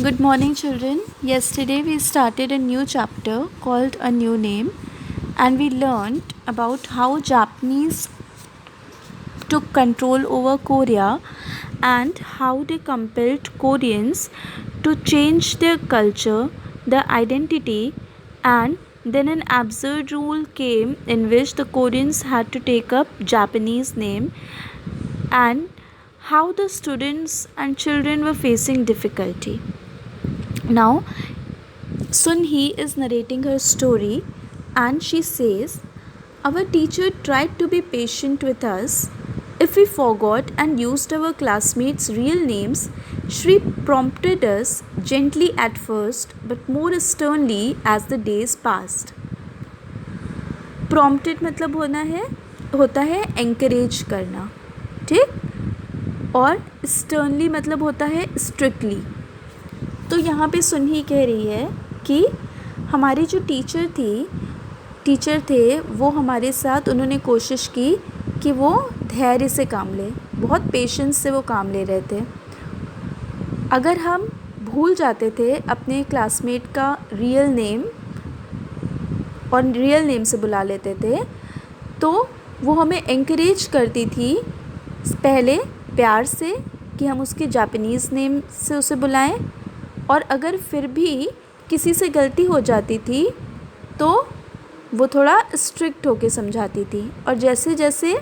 Good morning, children. Yesterday we started a new chapter called A New Name, and we learned about how Japanese took control over Korea and how they compelled Koreans to change their culture, their identity, and then an absurd rule came in which the Koreans had to take up Japanese name, and how the students and children were facing difficulty. Now, Sun Hee is narrating her story and she says, "Our teacher tried to be patient with us. If we forgot and used our classmates' real names, she prompted us gently at first but more sternly as the days passed." Prompted मतलब होता है encourage करना, ठीक, और sternly मतलब होता है strictly। तो यहाँ पे सुनही कह रही है कि हमारी जो टीचर थे वो हमारे साथ उन्होंने कोशिश की कि वो धैर्य से काम ले, बहुत पेशेंस से वो काम ले रहे थे। अगर हम भूल जाते थे अपने क्लासमेट का रियल नेम और रियल नेम से बुला लेते थे तो वो हमें एनकरेज करती थी पहले प्यार से कि हम उसके जापानीज़ नेम से उसे बुलाएं, और अगर फिर भी किसी से गलती हो जाती थी तो वो थोड़ा स्ट्रिक्ट होके समझाती थी, और जैसे जैसे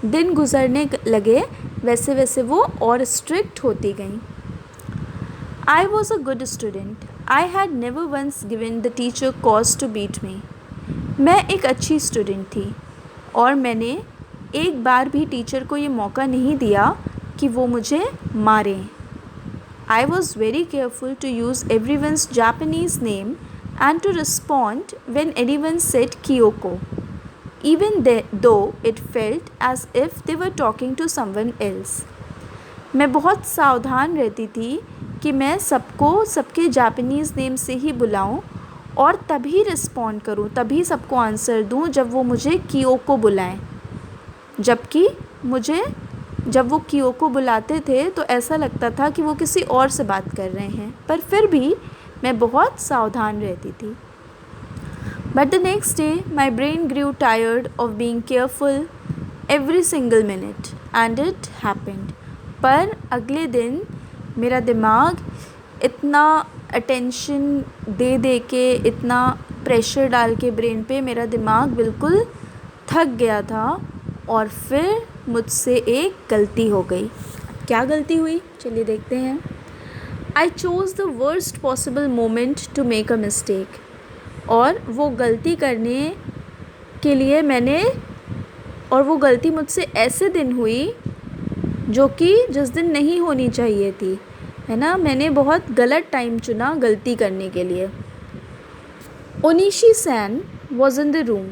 दिन गुजरने लगे वैसे वैसे वो और स्ट्रिक्ट होती गई। I was a good student. I had never once given the teacher cause to beat me. मैं एक अच्छी स्टूडेंट थी और मैंने एक बार भी टीचर को ये मौका नहीं दिया कि वो मुझे मारें। I was very careful to use everyone's Japanese name and to respond when anyone said Kyoko, even though it felt as if they were talking to someone else. मैं बहुत सावधान रहती थी कि मैं सबको सबके जापानीज़ नेम से ही बुलाऊं और तभी रिस्पॉन्ड करूं, तभी सबको आंसर दूं जब वो मुझे कियोको बुलाएं, जबकि जब वो कियोको बुलाते थे तो ऐसा लगता था कि वो किसी और से बात कर रहे हैं, पर फिर भी मैं बहुत सावधान रहती थी। But the next day my brain grew tired of being careful every single minute and it happened. पर अगले दिन मेरा दिमाग इतना अटेंशन दे के, इतना प्रेशर डाल के ब्रेन पे मेरा दिमाग बिल्कुल थक गया था और फिर मुझसे एक गलती हो गई। क्या गलती हुई, चलिए देखते हैं। I chose the worst possible moment to make a mistake. और वो गलती करने के लिए वो गलती मुझसे ऐसे दिन हुई जो कि जिस दिन नहीं होनी चाहिए थी, है ना। मैंने बहुत गलत टाइम चुना गलती करने के लिए। Onishi san was in the room.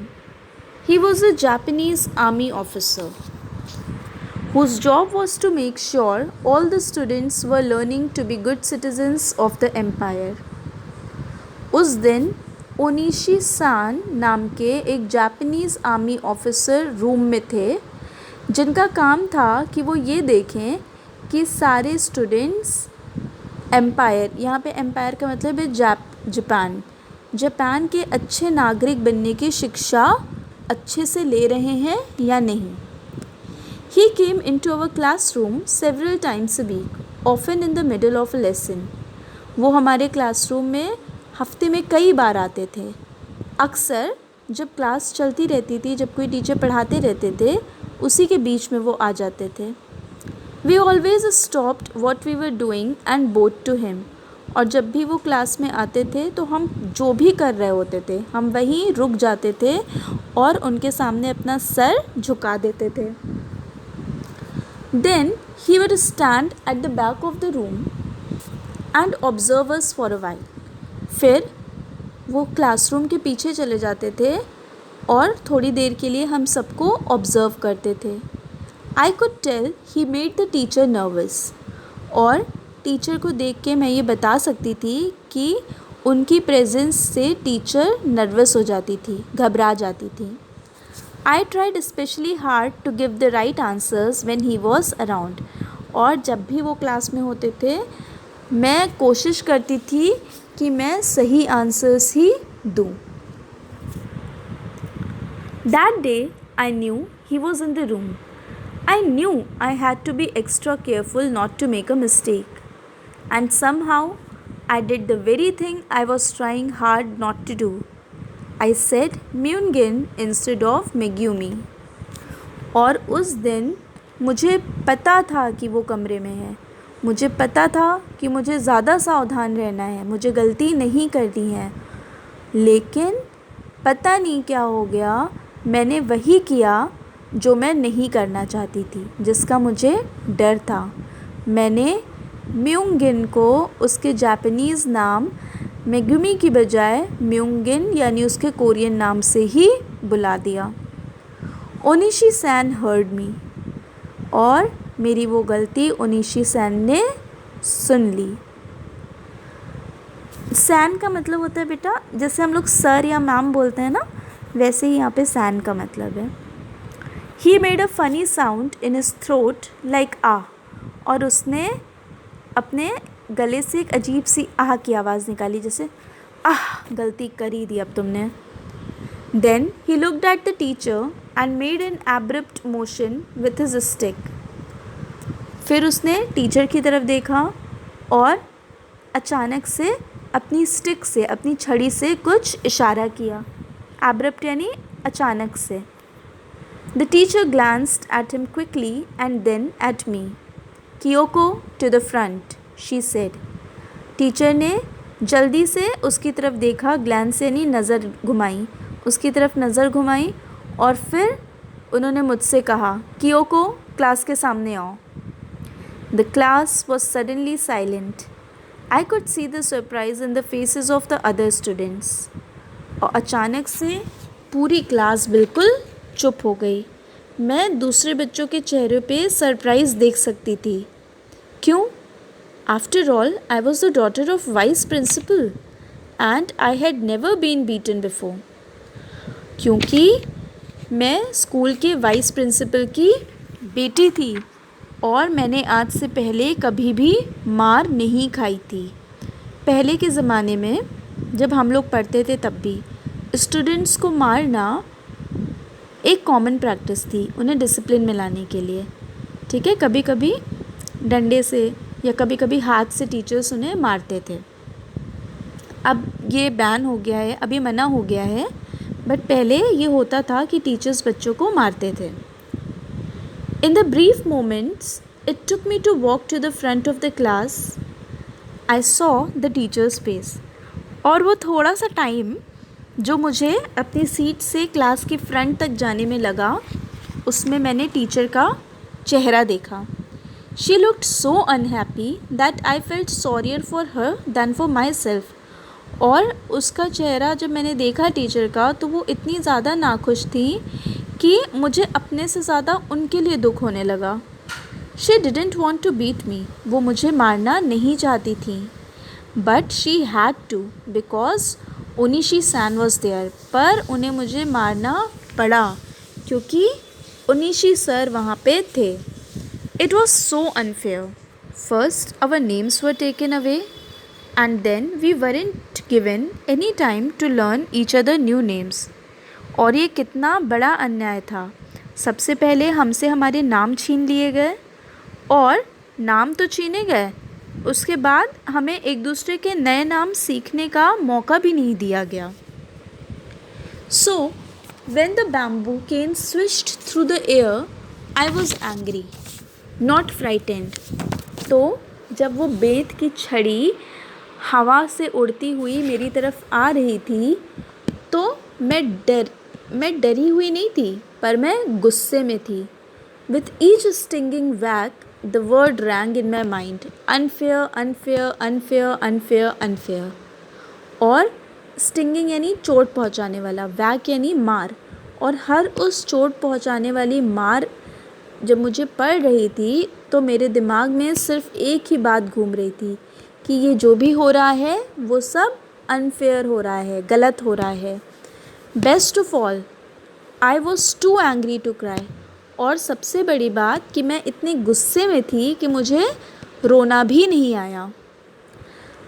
He was a Japanese army officer whose job was to make sure all the students were learning to be good citizens of the empire. उस दिन Onishi सान नाम के एक Japanese army officer room में थे जिनका काम था कि वो ये देखें कि सारे स्टूडेंट्स एम्पायर, यहाँ पे एम्पायर का मतलब है जापान के अच्छे नागरिक बनने की शिक्षा अच्छे से ले रहे हैं या नहीं। He came into our classroom several times a week, often in the middle of a lesson. वो हमारे क्लासरूम में हफ्ते में कई बार आते थे। अक्सर जब क्लास चलती रहती थी, जब कोई टीचर पढ़ाते रहते थे, उसी के बीच में वो आ जाते थे। We always stopped what we were doing and bowed to him. और जब भी वो क्लास में आते थे तो हम जो भी कर रहे होते थे हम वहीं रुक जाते थे और उनके सामने अपना सर झुका देते थे। Then he would stand at the back of the room and observe us for a while. फिर वो क्लासरूम के पीछे चले जाते थे और थोड़ी देर के लिए हम सबको ऑब्ज़र्व करते थे। I could tell he made the teacher nervous. और टीचर को देख के मैं ये बता सकती थी कि उनकी प्रेजेंस से टीचर नर्वस हो जाती थी, घबरा जाती थी। I tried specially hard to give the right answers when he was around. और जब भी वो क्लास में होते थे मैं कोशिश करती थी कि मैं सही आंसर्स ही दूँ. That day I knew he was in the room. I knew I had to be extra careful not to make a mistake. And somehow I did the very thing I was trying hard not to do. I said Myungin instead of Megumi. और उस दिन मुझे पता था कि वो कमरे में है. मुझे पता था कि मुझे ज़्यादा सावधान रहना है, मुझे गलती नहीं करनी है. लेकिन पता नहीं क्या हो गया, मैंने वही किया जो मैं नहीं करना चाहती थी, जिसका मुझे डर था. मैंने म्यूंगिन को उसके जापानीज़ नाम मेगुमी की बजाय म्यूंगिन यानी उसके कोरियन नाम से ही बुला दिया. Onishi san heard me. और मेरी वो गलती ओनिशी सैन ने सुन ली. सैन का मतलब होता है बेटा, जैसे हम लोग सर या मैम बोलते हैं ना, वैसे ही यहाँ पे सैन का मतलब है. He made a funny sound in his throat like ah. और उसने अपने गले से एक अजीब सी आह की आवाज़ निकाली, जैसे आह गलती कर ही दी अब तुमने. Then he looked at the teacher and made an abrupt motion with his stick. फिर उसने टीचर की तरफ देखा और अचानक से अपनी स्टिक से, अपनी छड़ी से कुछ इशारा किया. एब्रप्ट यानी अचानक से. The teacher glanced at him quickly and then at me. Kiyoko to the front, she said. Teacher ने जल्दी से उसकी तरफ देखा, ग्लैंस यानी नज़र घुमाई, उसकी तरफ नज़र घुमाई और फिर उन्होंने मुझसे कहा, कियोको क्लास के सामने आओ. The class was suddenly silent. I could see the surprise in the faces of the other students. और अचानक से पूरी क्लास बिल्कुल चुप हो गई. मैं दूसरे बच्चों के चेहरे पे सरप्राइज़ देख सकती थी. क्यों? After all, I was the daughter of vice principal and I had never been beaten before. क्योंकि मैं स्कूल के वाइस प्रिंसिपल की बेटी थी और मैंने आज से पहले कभी भी मार नहीं खाई थी. पहले के ज़माने में जब हम लोग पढ़ते थे तब भी स्टूडेंट्स को मारना एक कॉमन प्रैक्टिस थी उन्हें डिसिप्लिन में लाने के लिए. ठीक है, कभी कभी डंडे से या कभी कभी हाथ से टीचर्स उन्हें मारते थे. अब ये बैन हो गया है, अभी मना हो गया है, बट पहले ये होता था कि टीचर्स बच्चों को मारते थे. In the brief moments it took me to walk to the front of the class, I saw the teacher's face. और वो थोड़ा सा टाइम जो मुझे अपनी सीट से क्लास के फ्रंट तक जाने में लगा, उसमें मैंने टीचर का चेहरा देखा. She looked so unhappy that I felt sorrier for her than for myself. और उसका चेहरा जब मैंने देखा टीचर का, तो वो इतनी ज़्यादा नाखुश थी कि मुझे अपने से ज़्यादा उनके लिए दुख होने लगा. She didn't want to beat me. वो मुझे मारना नहीं चाहती थी. But she had to because Onishi san was there. पर उन्हें मुझे मारना पड़ा क्योंकि ओनिशी सर वहाँ पे थे. It was so unfair. First our names were taken away and then we weren't given any time to learn each other new names. और ये कितना बड़ा अन्याय था. सबसे पहले हमसे हमारे नाम छीन लिए गए और नाम तो छीने गए, उसके बाद हमें एक दूसरे के नए नाम सीखने का मौका भी नहीं दिया गया. So when the bamboo cane swished through the air, I was angry, not frightened. तो जब वो बेत की छड़ी हवा से उड़ती हुई मेरी तरफ आ रही थी, तो मैं डरी हुई नहीं थी, पर मैं गुस्से में थी. With each stinging whack, the word rang in my mind. Unfair, unfair, unfair, unfair, unfair. और stinging यानी चोट पहुंचाने वाला, whack यानी मार. और हर उस चोट पहुंचाने वाली मार जब मुझे पड़ रही थी, तो मेरे दिमाग में सिर्फ एक ही बात घूम रही थी कि ये जो भी हो रहा है वो सब अनफेयर हो रहा है, गलत हो रहा है. Best of all, I was too angry to cry. और सबसे बड़ी बात कि मैं इतने गुस्से में थी कि मुझे रोना भी नहीं आया.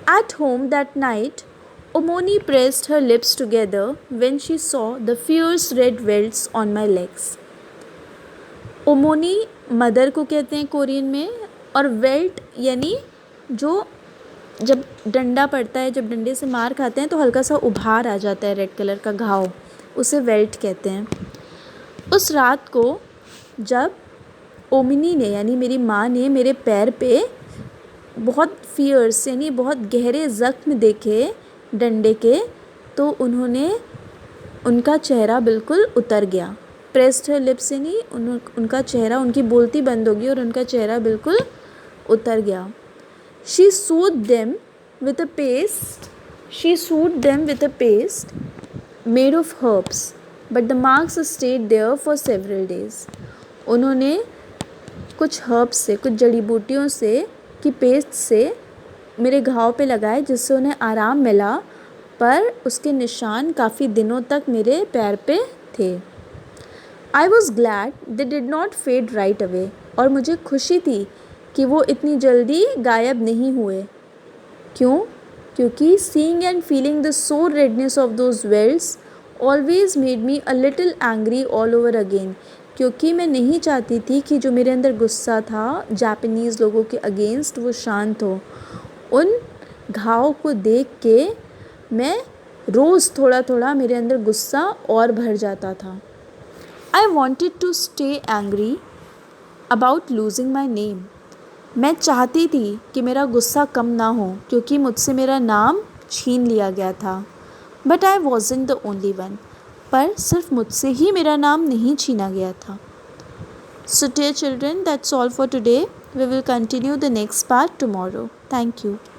At home that night, Omoni pressed her lips together when she saw the fierce red welts on my legs. ओमोनी मदर को कहते हैं कोरियन में, और वेल्ट यानी जो जब डंडा पड़ता है, जब डंडे से मार खाते हैं तो हल्का सा उभार आ जाता है रेड कलर का घाव, उसे वेल्ट कहते हैं। उस रात को जब ओमिनी ने यानी मेरी माँ ने मेरे पैर पे बहुत फियर्स यानी बहुत गहरे ज़ख्म देखे डंडे के, तो उनका चेहरा बिल्कुल उतर गया। प्रेस्ड हर लिप्स यानी उनका चेहरा, उनकी बोलती बंद हो गई और उनका चेहरा बिल्कुल उतर गया। She soothed them with a paste made of herbs, but the marks stayed there for several days. उन्होंने कुछ हर्ब्स से, कुछ जड़ी बूटियों से की पेस्ट से मेरे घाव पे लगाए, जिससे उन्हें आराम मिला, पर उसके निशान काफ़ी दिनों तक मेरे पैर पे थे। I was glad they did not fade right away, और मुझे खुशी थी कि वो इतनी जल्दी गायब नहीं हुए। क्यों? क्योंकि seeing and feeling the sore redness of those welts always made me a little angry all over again, क्योंकि मैं नहीं चाहती थी कि जो मेरे अंदर गुस्सा था जापानीज़ लोगों के अगेंस्ट वो शांत हो। उन घाव को देख के मैं रोज़ थोड़ा थोड़ा मेरे अंदर गुस्सा और भर जाता था। I wanted to stay angry about losing my name. मैं चाहती थी कि मेरा गुस्सा कम ना हो क्योंकि मुझसे मेरा नाम छीन लिया गया था। But I wasn't the only one. पर सिर्फ मुझसे ही मेरा नाम नहीं छीना गया था। So dear children, that's all for today. We will continue the next part tomorrow. Thank you.